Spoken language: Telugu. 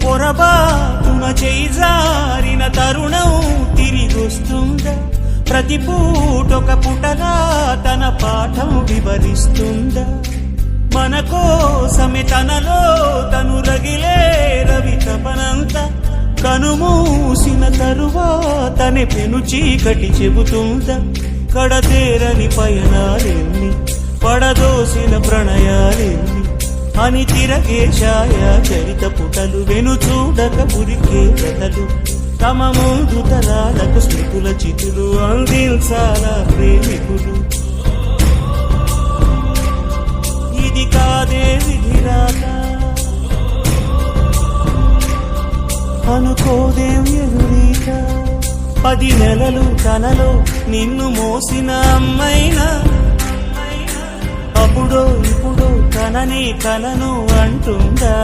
పొరబాటున చేజారిన తరుణం తిరిగొస్తుందా? ప్రతి పూటొక పుటలా తన పాఠం వివరిస్తుందా? మన కోసమే తనలో తను రగిలే రవి తపనంత కనుమూసిన తరువాతనే పెను చీకటి చెబుతుందా? కడతేరని పయనాలెన్ని పడదోసిన ప్రణయాలెన్ని అని తిరగే ఛాయా చరిత పుటలు వెను చూడక పురికే కథలు తమ ముందు తరాలకు స్మృతుల చితులు అందించాలా ప్రేమికులు. ఇది కాదే విధిరాత అనుకోదేం ఎదురీత 10 నెలలు తనలో నిన్ను మోసిన అమ్మైనా అప్పుడో ఇప్పుడో తనని కలను అంటుందా?